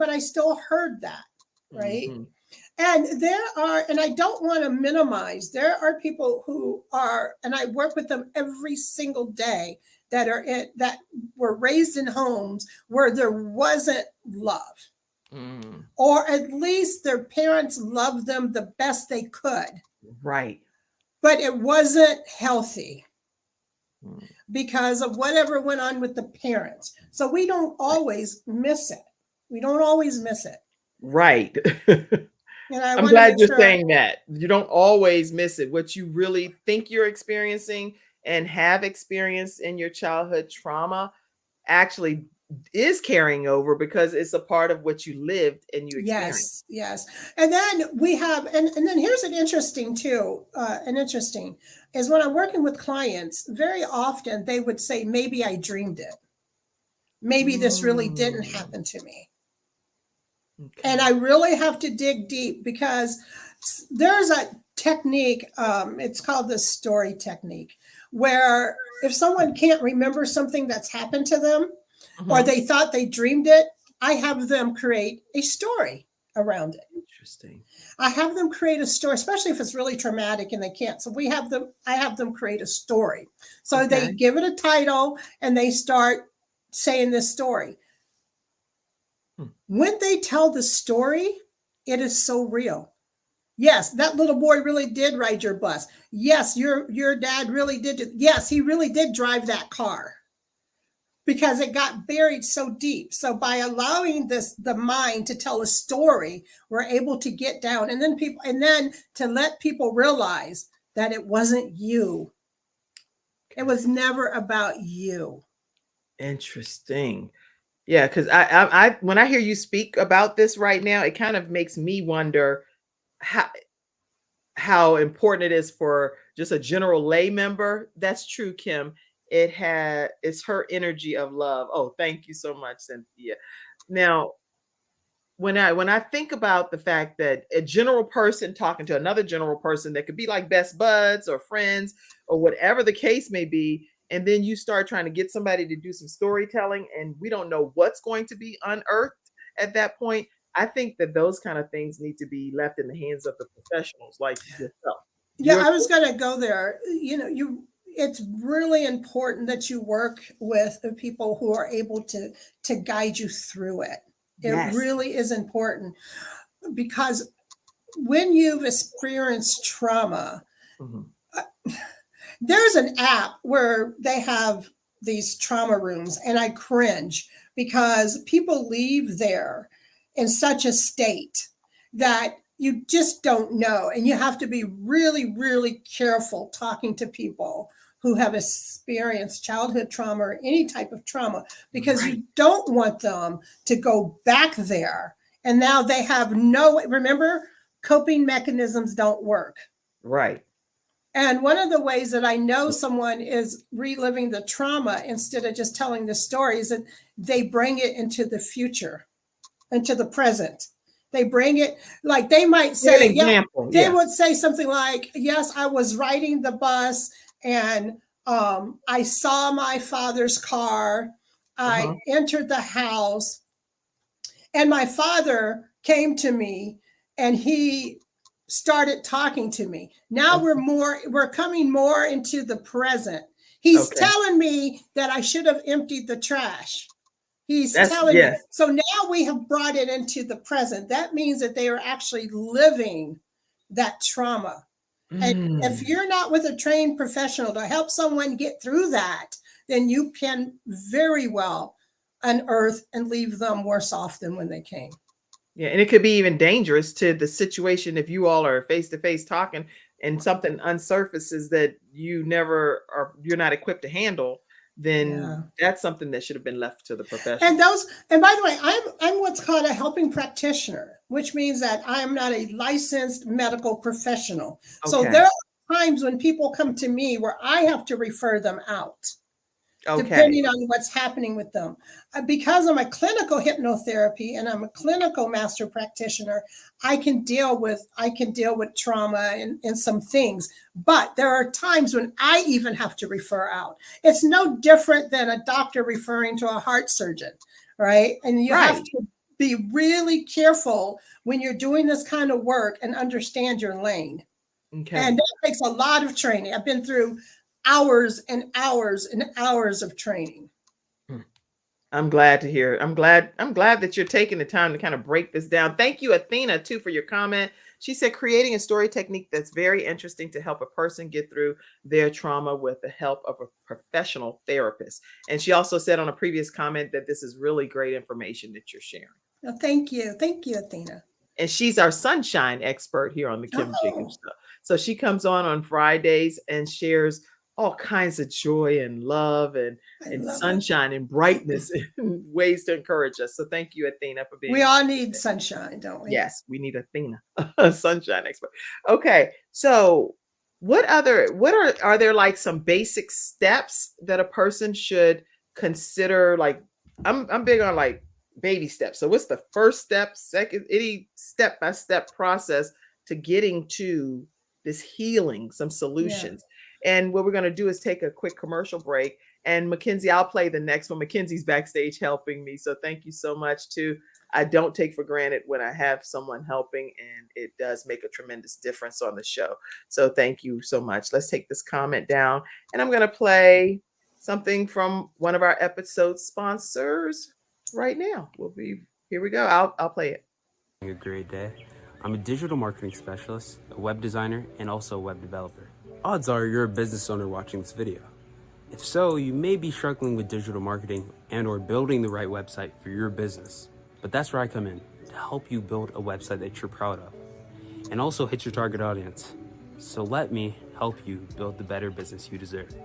I still heard that. Right. Mm-hmm. And I don't want to minimize, there are people who are, and I work with them every single day, that were raised in homes where there wasn't love. Or at least their parents loved them the best they could. Right. But it wasn't healthy because of whatever went on with the parents. So we don't always miss it. Right. I'm glad you're saying that. You don't always miss it. What you really think you're experiencing and have experienced in your childhood trauma actually is carrying over because it's a part of what you lived and you experienced. Yes. And then we have, and then here's an interesting is when I'm working with clients, very often they would say, maybe I dreamed it. Maybe this really didn't happen to me. Okay. And I really have to dig deep because there's a technique, it's called the story technique, where if someone can't remember something that's happened to them, or they thought they dreamed it, I have them create a story around it. Interesting. I have them create a story, especially if it's really traumatic and they can't. So I have them create a story. So they give it a title and they start saying this story. When they tell the story, it is so real. Yes, that little boy really did ride your bus. Yes, your dad really did. Yes, he really did drive that car because it got buried so deep. So by allowing the mind to tell a story, we're able to get down and then to let people realize that it wasn't you. It was never about you. Interesting. Yeah, because I when I hear you speak about this right now, it kind of makes me wonder how important it is for just a general lay member. That's true, Kim. It's her energy of love. Oh, thank you so much, Cynthia. Now, when I think about the fact that a general person talking to another general person that could be like best buds or friends or whatever the case may be, and then you start trying to get somebody to do some storytelling and we don't know what's going to be unearthed at that point. I think that those kind of things need to be left in the hands of the professionals like yourself. Yeah, I was going to go there. It's really important that you work with the people who are able to guide you through it. It really is important because when you've experienced trauma, there's an app where they have these trauma rooms, and I cringe because people leave there in such a state that you just don't know. And you have to be really, really careful talking to people who have experienced childhood trauma or any type of trauma, because you don't want them to go back there. And now they have remember, coping mechanisms don't work. Right. And one of the ways that I know someone is reliving the trauma instead of just telling the story is that they bring it into the future, into the present. They bring it, like they might say, they would say something like, yes, I was riding the bus and I saw my father's car. I entered the house And my father came to me and he started talking to me. Now we're coming more into the present. He's telling me that I should have emptied the trash. He's telling me. So now we have brought it into the present. That means that they are actually living that trauma. And if you're not with a trained professional to help someone get through that, then you can very well unearth and leave them worse off than when they came. Yeah, and it could be even dangerous to the situation if you all are face to face talking and something unsurfaces that you're not equipped to handle. Then that's something that should have been left to the professional. And by the way, I'm what's called a helping practitioner, which means that I'm not a licensed medical professional. So there are times when people come to me where I have to refer them out. Depending on what's happening with them. Because I'm a clinical hypnotherapy and I'm a clinical master practitioner, I can deal with trauma and some things. But there are times when I even have to refer out. It's no different than a doctor referring to a heart surgeon, right? And you have to be really careful when you're doing this kind of work and understand your lane. And that takes a lot of training. I've been through hours and hours and hours of training. I'm glad to hear. I'm glad that you're taking the time to kind of break this down. Thank you, Athena, too, for your comment. She said, creating a story technique that's very interesting to help a person get through their trauma with the help of a professional therapist. And she also said on a previous comment that this is really great information that you're sharing. Well, thank you. Thank you, Athena. And she's our sunshine expert here on the Kim Jacobs Show. So she comes on Fridays and shares all kinds of joy and love and sunshine and brightness and ways to encourage us. So thank you, Athena, for being. We all need sunshine, don't we? Yes, we need Athena, a sunshine expert. Okay, so are there like some basic steps that a person should consider? Like, I'm big on like baby steps. So what's the first step, second, any step-by-step process to getting to this healing, some solutions? Yeah. And what we're going to do is take a quick commercial break. And Mackenzie, I'll play the next one. Mackenzie's backstage helping me. So thank you so much, too. I don't take for granted when I have someone helping, and it does make a tremendous difference on the show. So thank you so much. Let's take this comment down. And I'm going to play something from one of our episode sponsors right now. Here we go. I'll play it. A great day. I'm a digital marketing specialist, a web designer, and also a web developer. Odds are you're a business owner watching this video. If so, you may be struggling with digital marketing and or building the right website for your business. But that's where I come in, to help you build a website that you're proud of and also hit your target audience. So let me help you build the better business you deserve.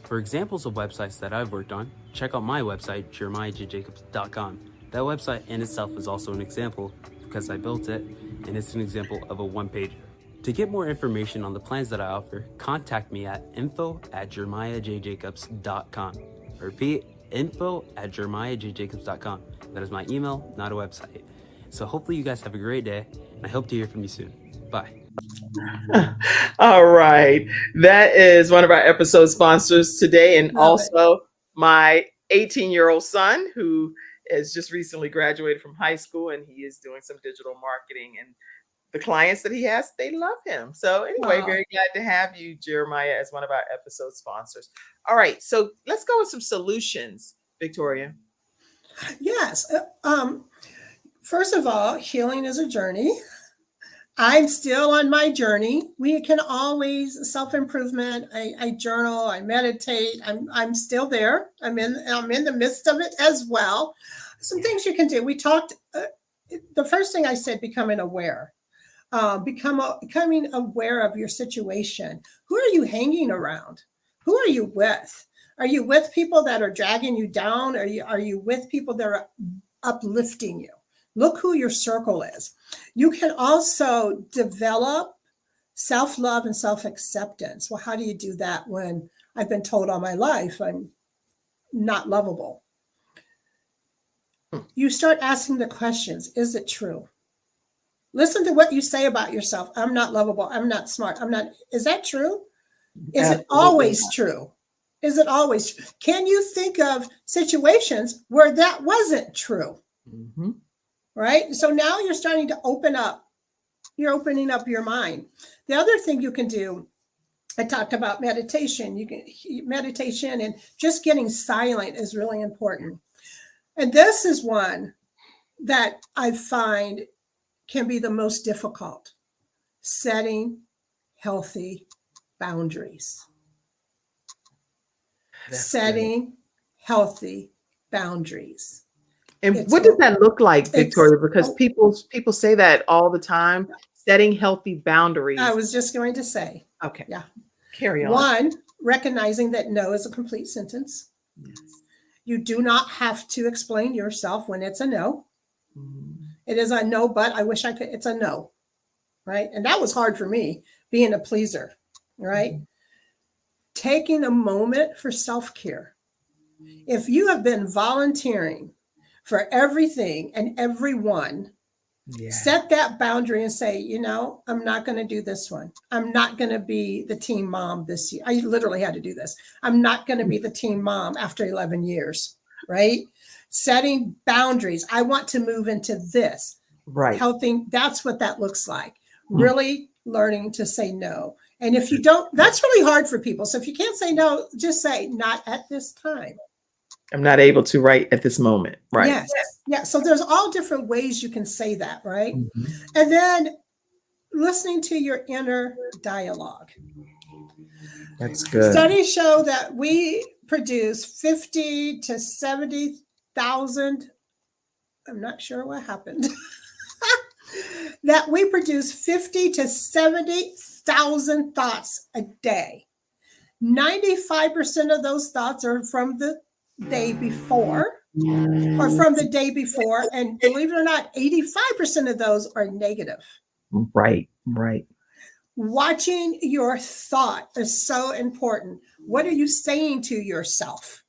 For examples of websites that I've worked on, check out my website, jeremiahjjacobs.com. That website in itself is also an example because I built it, and it's an example of a one-pager. To get more information on the plans that I offer, contact me at info@jeremiahjjacobs.com. Repeat, info@jeremiahjjacobs.com. That is my email, not a website. So hopefully you guys have a great day, and I hope to hear from you soon. Bye. All right. That is one of our episode sponsors today, and also my 18-year-old son who has just recently graduated from high school, and he is doing some digital marketing, and the clients that he has, they love him. So anyway, very glad to have you, Jeremiah, as one of our episode sponsors. All right. So let's go with some solutions, Victoria. Yes. First of all, healing is a journey. I'm still on my journey. We can always self-improvement. I journal, I meditate. I'm still there. I'm in the midst of it as well. Some things you can do. We talked, the first thing I said, becoming aware. Becoming aware of your situation. Who are you hanging around? Who are you with? Are you with people that are dragging you down? Are you with people that are uplifting you? Look who your circle is. You can also develop self-love and self-acceptance. Well, how do you do that when I've been told all my life I'm not lovable? You start asking the questions. Is it true? Listen to what you say about yourself. I'm not lovable. I'm not smart. Is that true? Is it always true? Is it always true? Can you think of situations where that wasn't true? Mm-hmm. right? So now you're starting to open up. You're opening up your mind. The other thing you can do, I talked about meditation. You can meditation and just getting silent is really important. And this is one that I find can be the most difficult. Setting healthy boundaries. Setting healthy boundaries. And what does that look like, Victoria? Because people say that all the time, setting healthy boundaries. I was just going to say. Okay. Yeah. Carry on. One, recognizing that no is a complete sentence. Yes. You do not have to explain yourself when it's a no. Mm. It is a no, but I wish I could. It's a no, right? And that was hard for me, being a pleaser, right? Mm-hmm. Taking a moment for self-care. If you have been volunteering for everything and everyone, set that boundary and say, you know, I'm not going to do this one. I'm not going to be the teen mom this year. I literally had to do this. I'm not going to be the teen mom after 11 years, right? Setting boundaries. I want to move into this. Right. Helping. That's what that looks like. Really learning to say no. And if you don't, that's really hard for people. So if you can't say no, just say not at this time. I'm not able to right at this moment. Right. Yes. Yeah. So there's all different ways you can say that, right? Mm-hmm. And then listening to your inner dialogue. That's good. Studies show that we produce 50 to 70,000. I'm not sure what happened. That we produce 50 to 70,000 thoughts a day. 95% of those thoughts are from the day before or from the day before. And believe it or not, 85% of those are negative. Right, right. Watching your thought is so important. What are you saying to yourself?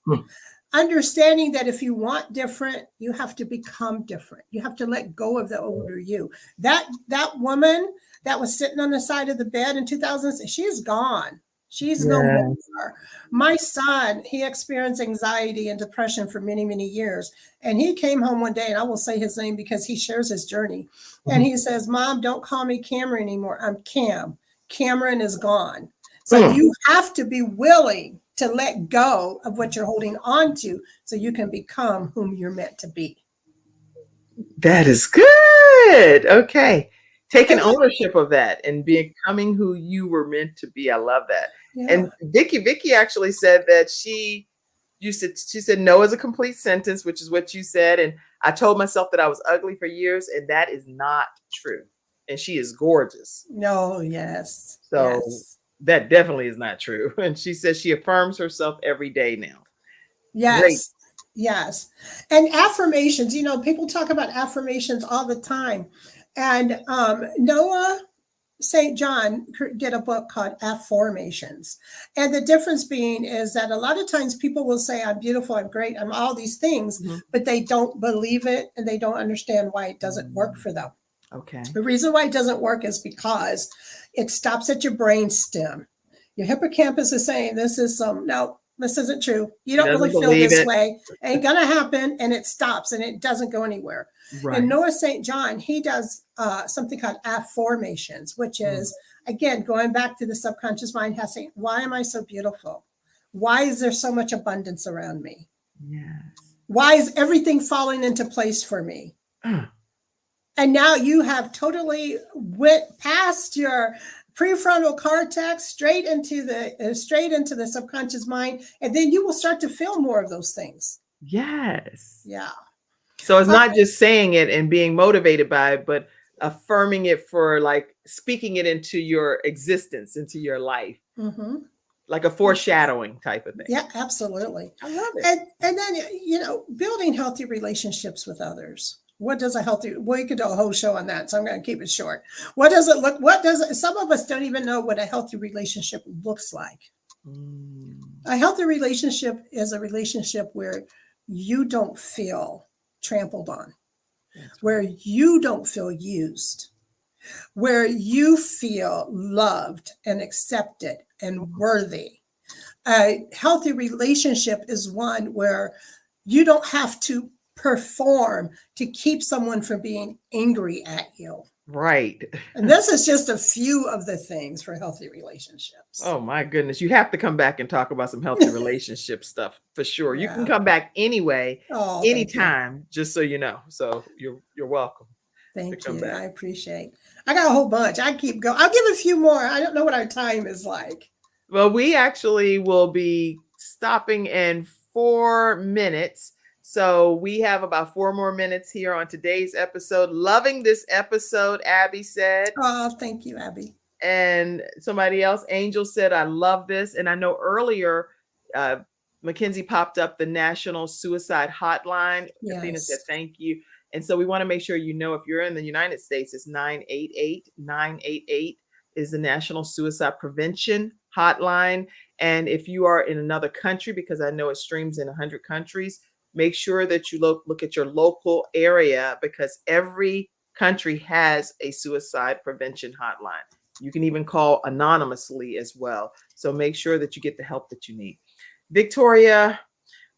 Understanding that if you want different, you have to become different. You have to let go of the older you. That woman that was sitting on the side of the bed in 2000, she's gone. She's no more. My son, he experienced anxiety and depression for many, many years. And he came home one day, and I will say his name because he shares his journey. And he says, Mom, don't call me Cameron anymore. I'm Cam. Cameron is gone. So you have to be willing to let go of what you're holding on to so you can become whom you're meant to be. That is good. Okay. Taking ownership of that and becoming who you were meant to be. I love that. Yeah. And Vicky actually said that she said no is a complete sentence, which is what you said. And I told myself that I was ugly for years, and that is not true. And she is gorgeous. No, yes. So that definitely is not true. And she says she affirms herself every day now. Yes. Great. Yes. And affirmations, you know, people talk about affirmations all the time. And Noah St. John did a book called Affirmations. And the difference being is that a lot of times people will say, I'm beautiful, I'm great, I'm all these things, but they don't believe it and they don't understand why it doesn't work for them. Okay. The reason why it doesn't work is because it stops at your brain stem. Your hippocampus is saying, this isn't true. You don't really feel this way. Ain't gonna happen. And it stops and it doesn't go anywhere. Right. And Noah St. John, he does something called affirmations, which is, again, going back to the subconscious mind, has saying, why am I so beautiful? Why is there so much abundance around me? Yes. Why is everything falling into place for me? And now you have totally went past your prefrontal cortex straight into the subconscious mind, and then you will start to feel more of those things. Yes. Yeah. So it's not just saying it and being motivated by it, but affirming it for like speaking it into your existence, into your life. Like a foreshadowing type of thing. Yeah, absolutely. I love it. And then, you know, building healthy relationships with others. What does we could do a whole show on that, so I'm going to keep it short. Some of us don't even know what a healthy relationship looks like. A healthy relationship is a relationship where you don't feel trampled on, where you don't feel used, where you feel loved and accepted and worthy. A healthy relationship is one where you don't have to perform to keep someone from being angry at you. Right. And this is just a few of the things for healthy relationships. Oh my goodness. You have to come back and talk about some healthy relationship stuff for sure. You can Yeah. come back anyway, Oh, thank you. anytime, just so you know. So you're welcome. Thank come you. back. I appreciate. I got a whole bunch. I keep going. I'll give a few more. I don't know what our time is like. Well, we actually will be stopping in 4 minutes. So we have about 4 more minutes here on today's episode. Loving this episode, Abby said. Oh, thank you, Abby. And somebody else, Angel, said, I love this. And I know earlier, Mackenzie popped up the National Suicide Hotline. Yes. Athena said, thank you. And so we want to make sure you know, if you're in the United States, it's 988-988 is the National Suicide Prevention Hotline. And if you are in another country, because I know it streams in 100 countries, make sure that you look at your local area, because every country has a suicide prevention hotline. You can even call anonymously as well. So make sure that you get the help that you need. Victoria,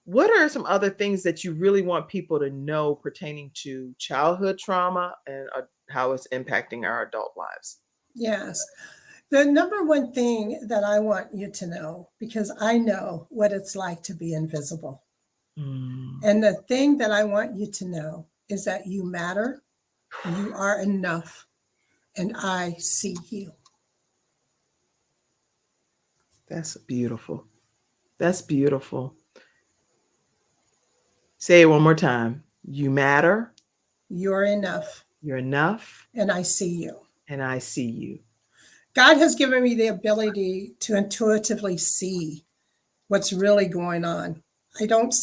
what are some other things that you really want people to know pertaining to childhood trauma and how it's impacting our adult lives? Yes. The number one thing that I want you to know, because I know what it's like to be invisible. And the thing that I want you to know is that you matter, you are enough, and I see you. That's beautiful. That's beautiful. Say it one more time. You matter. You're enough. You're enough. And I see you. And I see you. God has given me the ability to intuitively see what's really going on. I don't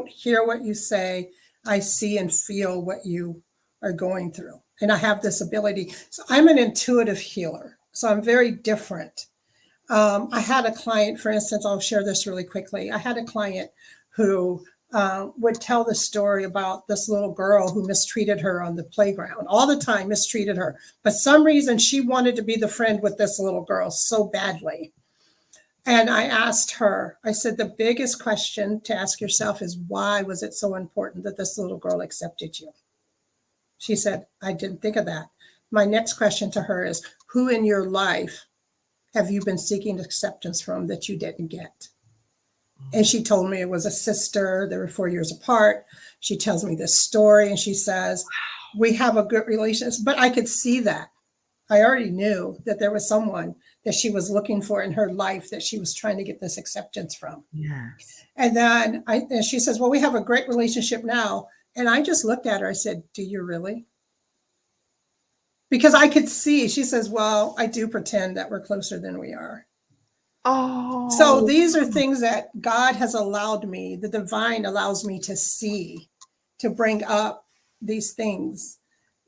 hear what you say. I see and feel what you are going through. And I have this ability. So I'm an intuitive healer. So I'm very different. I had a client, for instance, I'll share this really quickly. I had a client who would tell the story about this little girl who mistreated her on the playground, all the time mistreated her. But some reason she wanted to be the friend with this little girl so badly. And I asked her, I said, the biggest question to ask yourself is, why was it so important that this little girl accepted you? She said, I didn't think of that. My next question to her is, who in your life have you been seeking acceptance from that you didn't get? And she told me it was a sister. They were 4 years apart. She tells me this story and she says, we have a good relationship, but I could see that. I already knew that there was someone that she was looking for in her life that she was trying to get this acceptance from. Yes. And then and she says, well, we have a great relationship now. And I just looked at her. I said, do you really? Because I could see, she says, well, I do pretend that we're closer than we are. Oh. So these are things that God has allowed me, the divine allows me to see, to bring up these things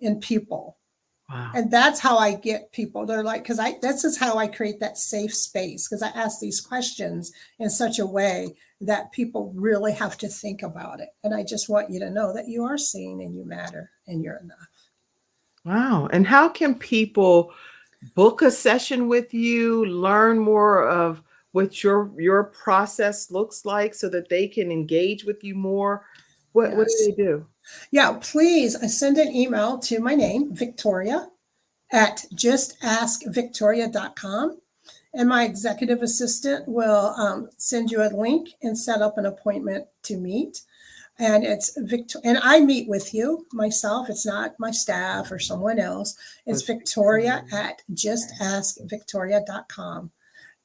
in people. Wow. And that's how I get people. They're like, because this is how I create that safe space, because I ask these questions in such a way that people really have to think about it. And I just want you to know that you are seen and you matter and you're enough. Wow. And how can people book a session with you, learn more of what your process looks like so that they can engage with you more? What do they do? Yeah, please send an email to my name, Victoria, at justaskvictoria.com. And my executive assistant will send you a link and set up an appointment to meet. And it's and I meet with you myself. It's not my staff or someone else. It's Victoria at justaskvictoria.com.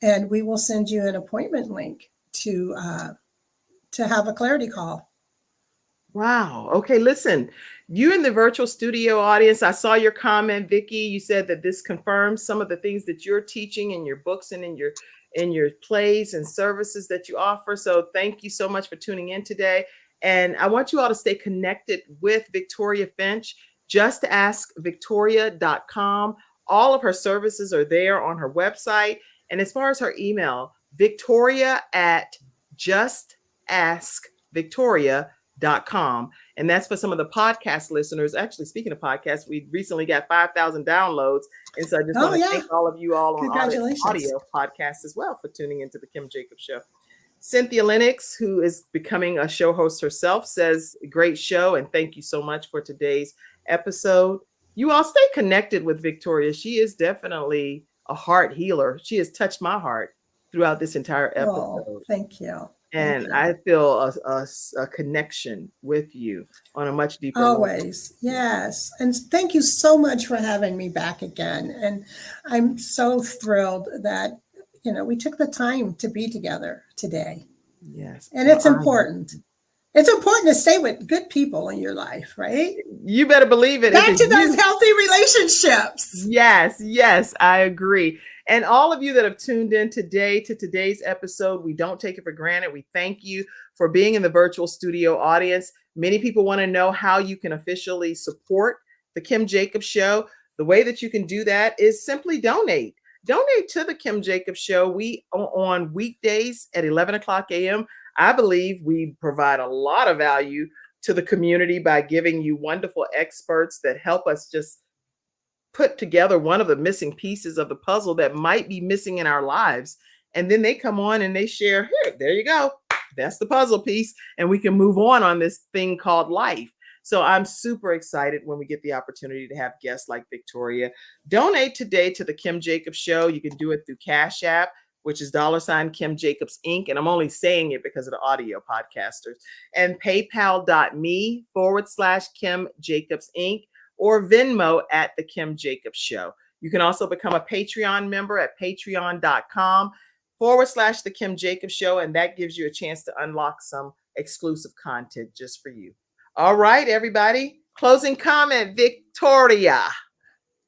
And we will send you an appointment link to have a clarity call. Wow. Okay, listen, you in the virtual studio audience, I saw your comment, Vicki. You said that this confirms some of the things that you're teaching in your books and in your plays and services that you offer. So thank you so much for tuning in today. And I want you all to stay connected with Victoria Finch. Justaskvictoria.com. All of her services are there on her website. And as far as her email, Victoria at justaskvictoria.com. And that's for some of the podcast listeners. Actually, speaking of podcasts, we recently got 5,000 downloads. And so I just want to thank all of you all on audio podcasts as well for tuning into the Kim Jacobs Show. Cynthia Lennox, who is becoming a show host herself, says, great show and thank you so much for today's episode. You all stay connected with Victoria. She is definitely a heart healer. She has touched my heart throughout this entire episode. Oh, thank you. And I feel a connection with you on a much deeper level. Always. Yes. And thank you so much for having me back again. And I'm so thrilled that, we took the time to be together today. Yes. And it's important. It's important to stay with good people in your life, right? You better believe it. Back to those healthy relationships. Yes, I agree. And all of you that have tuned in today to today's episode, we don't take it for granted. We thank you for being in the virtual studio audience. Many people want to know how you can officially support the Kim Jacobs Show. The way that you can do that is simply donate. Donate to the Kim Jacobs Show. We on weekdays at 11 o'clock a.m. I believe we provide a lot of value to the community by giving you wonderful experts that help us just put together one of the missing pieces of the puzzle that might be missing in our lives. And then they come on and they share, here, there you go. That's the puzzle piece. And we can move on this thing called life. So I'm super excited when we get the opportunity to have guests like Victoria. Donate today to the Kim Jacobs Show. You can do it through Cash App, which is $ Kim Jacobs Inc. And I'm only saying it because of the audio podcasters. And PayPal.me/Kim Jacobs Inc. or Venmo at the Kim Jacobs Show. You can also become a Patreon member at patreon.com/the Kim Jacobs Show. And that gives you a chance to unlock some exclusive content just for you. All right, everybody. Closing comment, Victoria.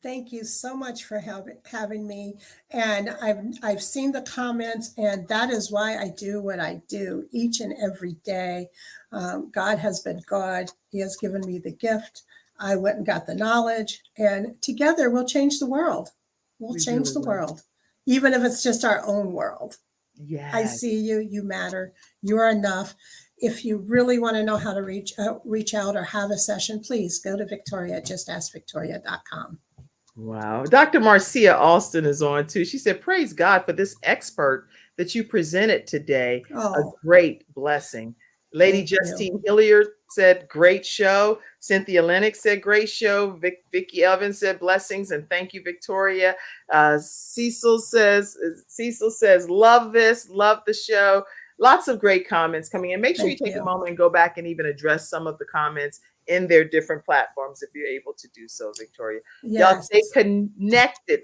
Thank you so much for having me. And I've seen the comments, and that is why I do what I do each and every day. God has been God. He has given me the gift. I went and got the knowledge, and together we'll change the world. We'll change the world, even if it's just our own world. Yes. I see you. You matter. You're enough. If you really want to know how to reach out or have a session, please go to Victoria, justaskvictoria.com. Wow. Dr. Marcia Alston is on too. She said, praise God for this expert that you presented today. A great blessing. Lady Justine Hilliard said, great show. Cynthia Lennox said, great show. Vicki Evans said, blessings and thank you, Victoria. Cecil says, love this, love the show. Lots of great comments coming in. Make sure you take a moment and go back and even address some of the comments in their different platforms if you're able to do so, Victoria. Y'all stay connected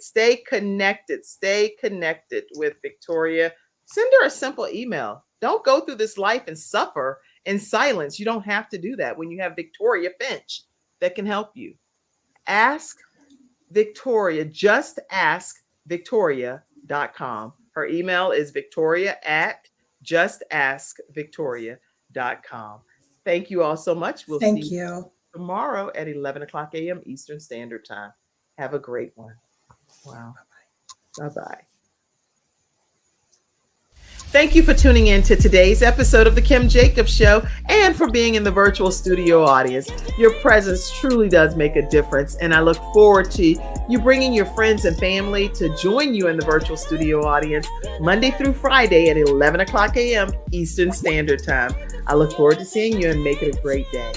with Victoria. Send her a simple email. Don't go through this life and suffer in silence. You don't have to do that when you have Victoria Finch that can help you. Ask Victoria, justaskvictoria.com. Her email is victoria@justaskvictoria.com. Thank you all so much. We'll see you tomorrow at 11 o'clock a.m. Eastern Standard Time. Have a great one. Wow. Bye-bye. Thank you for tuning in to today's episode of The Kim Jacobs Show and for being in the virtual studio audience. Your presence truly does make a difference, and I look forward to you bringing your friends and family to join you in the virtual studio audience Monday through Friday at 11 o'clock a.m. Eastern Standard Time. I look forward to seeing you and make it a great day.